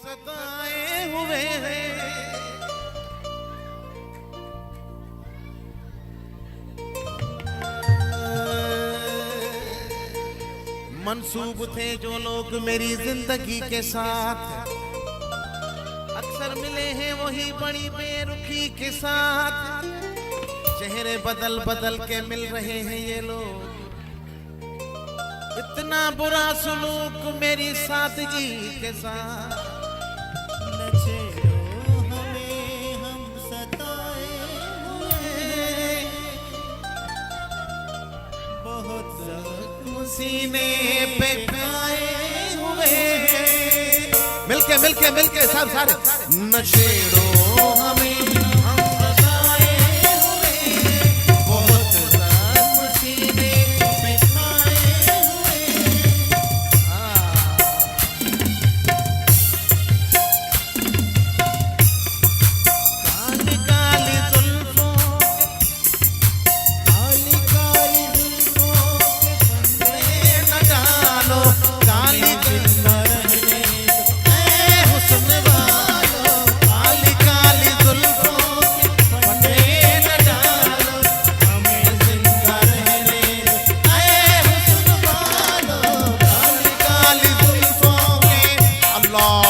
सताए हुए हैं। मंसूब थे जो लोग मेरी जिंदगी के साथ, अक्सर मिले हैं वही बड़ी बेरुखी के साथ। चेहरे बदल बदल के मिल रहे हैं ये लोग, इतना बुरा सुलूक मेरी सादगी के साथ। न छेड़ो हमें हम सताए हुए, बहुत जख्म सीने पे खाए हुए हैं। मिलके मिलके मिलके सब सारे। न छेड़ो हमें हम सताए हुए हैं, बहुत जख्म सीने पे खाए हुए हैं। काली काली जुल्फों, काली काली जुल्फों के फंदे न डालो, काली जिंदा रहने दो ऐ हुस्न वालो। काली काली जुल्फों के फंदे न डालो, हमें जिंदा रहने दो ऐ हुस्न वालो। काली काली जुल्फों के अल्लाह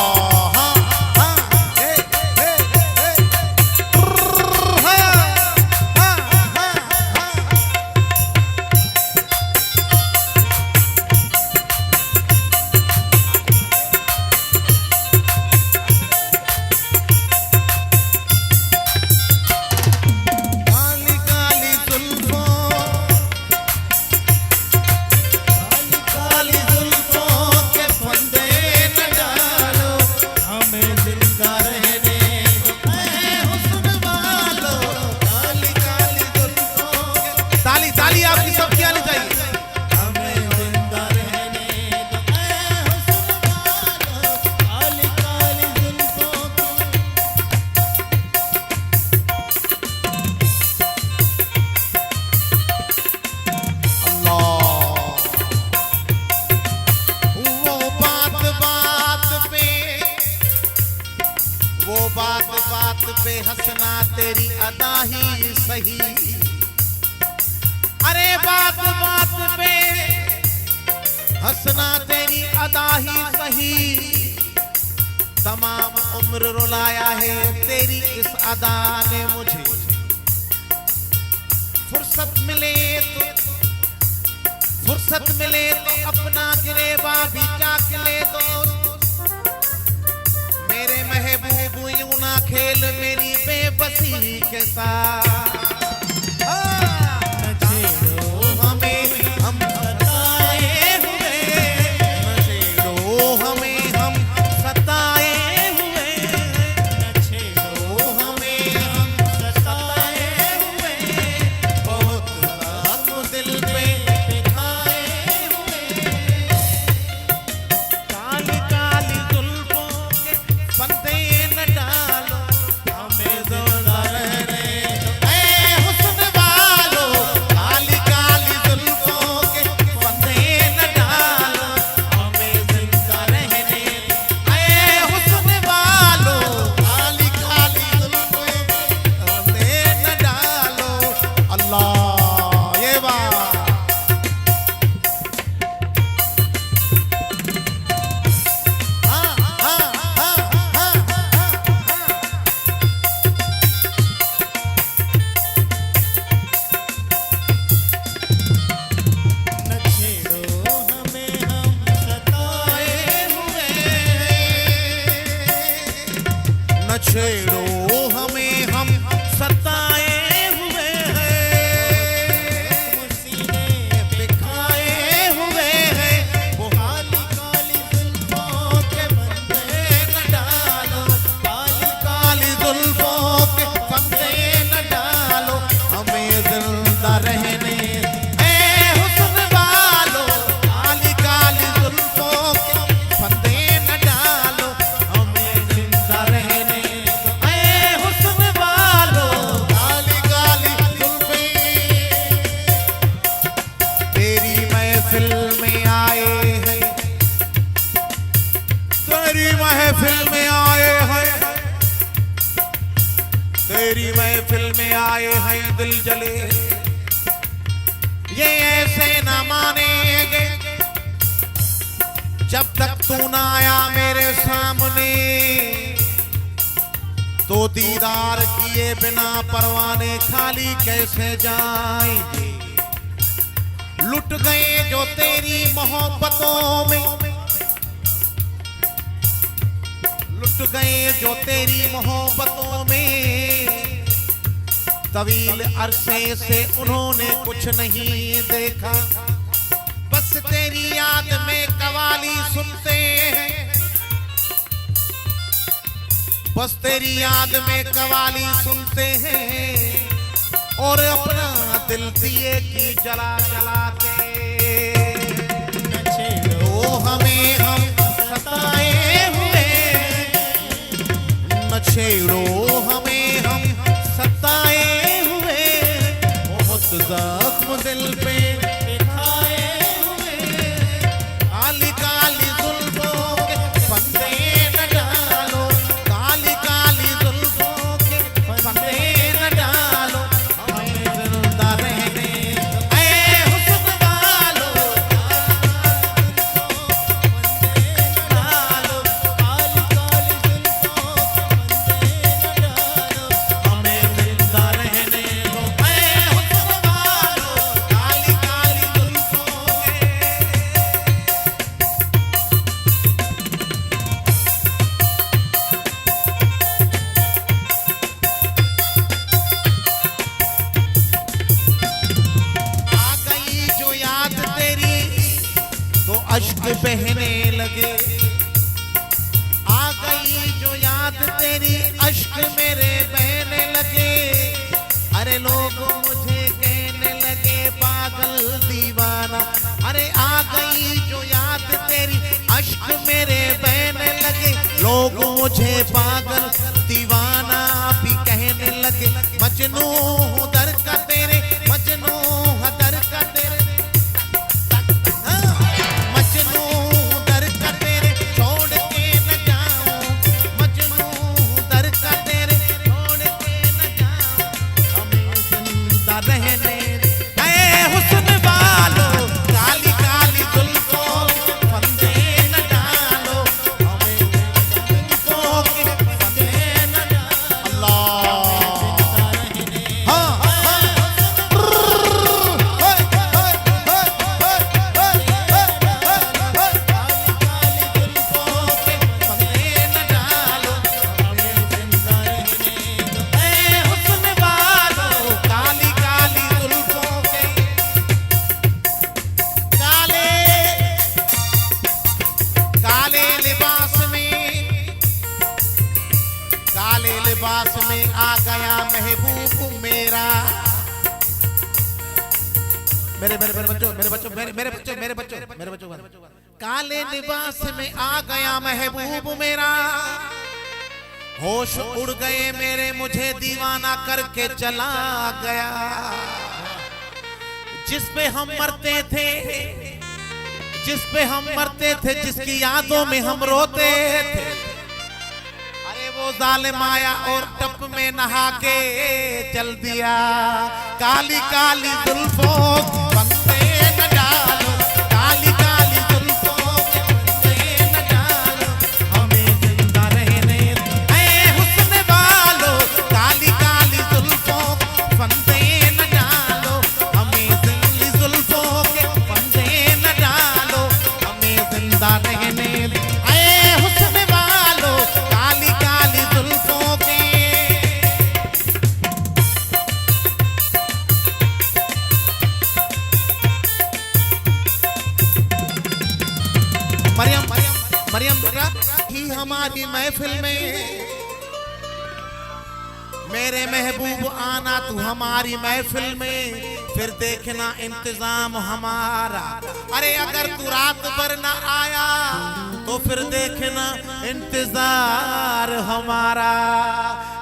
काली काली जुल्फों, काली जुल्फों के फंदे न डालो, हमें जिंदा रहने दो ऐ हुस्न वालो। काली काली जुल्फों के ताली ताली आपकी सबकी आनी चाहिए। हमें जिंदा रहने दो ऐ हुस्न वालो। काली काली जुल्फों के वो बात बात पे हंसना तेरी अदा ही सही। अरे बात बात पे हंसना तेरी अदा ही सही। तमाम उम्र रुलाया है तेरी इस अदा ने मुझे। फुर्सत मिले तो अपना गिरेबा भी चाक ले दो। मेरे महबूब यूं ना खेल मेरी बेबसी के साथ। न छेड़ो हमें हम सताए हुए, न छेड़ो हमें हम सताए हुए, न छेड़ो हमें हम सताए हुए, बहुत जख्म दिल पे खाए हुए। काली काली जुल्फों के फंदे न डालो, हमें जिंदा रहने दो ऐ हुस्न वालो। काली काली जुल्फों के फंदे न डालो, हमें जिंदा रहने दो ऐ हुस्न वालो। काली काली जुल्फों के फंदे न डालो। अल्लाह ये बात। हाँ हाँ हाँ हाँ न छेड़ो हमें हम सताए न छेड़ो हमें हम सताए हुए हैं, सीने पे खाए हुए हैं। वो काली काली जुल्फों के फंदे न डालो, काली काली जुल्फों के फंदे न डालो, हमें जिंदा रहने ऐ हुस्न वालो। काली काली जुल्फों के फंदे न डालो, हमें जिंदा रहने ऐ में आए हैं, तेरी महफिल में आए हैं दिल जले, ये ऐसे न मानेंगे जब तक तू ना आया मेरे सामने। तो दीदार किए बिना परवाने खाली कैसे जाएंगे। लुट गए जो तेरी मोहब्बतों में, लुट गए जो तेरी मोहब्बतों में। तवील अरसे से उन्होंने कुछ नहीं देखा, बस तेरी याद में कवाली सुनते हैं, बस तेरी याद में कवाली सुनते हैं और अपना दिल दिए की जला जलाते। न छेड़ो हमें हम सताए हुए, न छेड़ो हमें हम सताए हुए, बहुत जख्म दिल पे खाए हुए। काली काली जुल्फों के फंदे न डालो, काली काली जुल्फों के फंदे न डालो, हमें जिंदा रहने ऐ हुस्न वालो। डालो, काली काली जुल्फों के फंदे न डालो, हमें जिंदा रहने दो ऐ हुस्न वालो, काली काली जुल्फों के। आ गई जो याद तेरी तो अश्क बहने लगे, आ गई जो याद तेरी अश्क मेरे बहने लगे। अरे लोग मुझे कहने लगे पागल दीवाना, अरे आ गई जो याद तेरी अश्क मेरे बहने लगे। लोग मुझे पागल दीवाना भी कहने लगे, मजनू हूँ दर का तेरे, मजनू हूँ दर का तेरे, मजनू हूँ दर का तेरे छोड़ के न जाऊं, मजनू हूँ दर का तेरे छोड़ के न जाऊं, हमें जिंदा रहने ऐ हुस्न वालो, काली काली जुल्फों के फंदे न डालो, हमें जुल्फों के फंदे न डालो। अल्लाह हाँ हाँ लिबास में आ गया महबूब मेरा। मेरे मेरे मेरे बच्चों मेरे बच्चों मेरे मेरे बच्चों मेरे बच्चों मेरे बच्चों काले लिबास में आ गया महबूब मेरा। होश उड़ गए मेरे, मुझे दीवाना करके चला गया। जिस पे हम मरते थे, जिस पे हम मरते थे, जिसकी यादों में हम रोते थे, वो जालिम आया और टप में नहा के चल दिया। काली काली जुल्फों के फंदे न डालो, काली काली जुल्फों के फंदे न डालो, हमें जिंदा रहने ऐ हुस्न वालो, काली काली जुल्फों के फंदे न डालो, हमें जिंदा जुल्फों के फंदे न डालो, हमें जिंदा रहने ऐ हुस्न वालो, काली काली जुल्फों के। मरियम मरियम ही हमारी महफिल में, मेरे महबूब आना तू हमारी महफिल में, फिर देखना इंतजाम हमारा। अरे अगर तू रात भर ना आया तो फिर देखना इंतजार हमारा।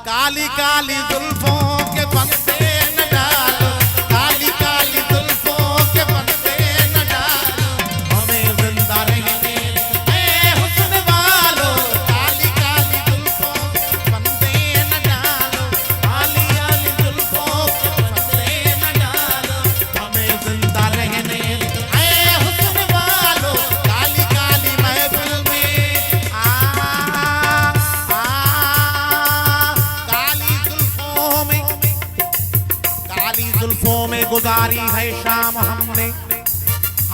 काली काली जुल्फों के फंदे न डालो, काली काली जुल्फों के फंदे न डालो, हमें जिंदा रहने ऐ हुस्न वालो, काली काली गुजारी है शाम हमने,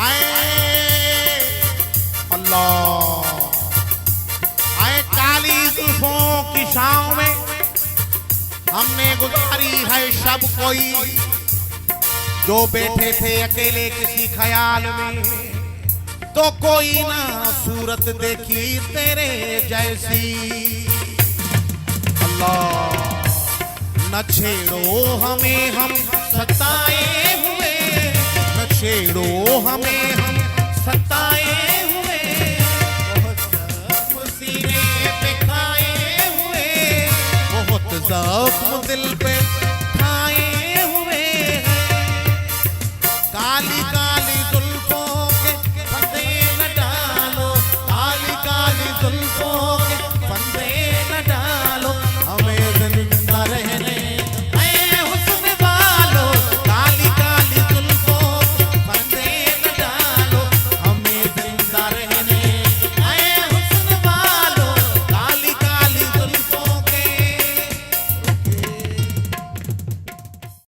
आए अल्लाह, आए काली जुल्फों की छांव में हमने गुजारी है शब कोई, जो बैठे थे अकेले किसी ख्याल में, तो कोई ना सूरत देखी तेरे जैसी। अल्लाह न छेड़ो हमें हम सताए हुए, न छेड़ो हमें हम सताए हुए, बहुत सीने पे खाए हुए, बहुत ज़ख्म दिल पे खाए हुए हैं। काली काली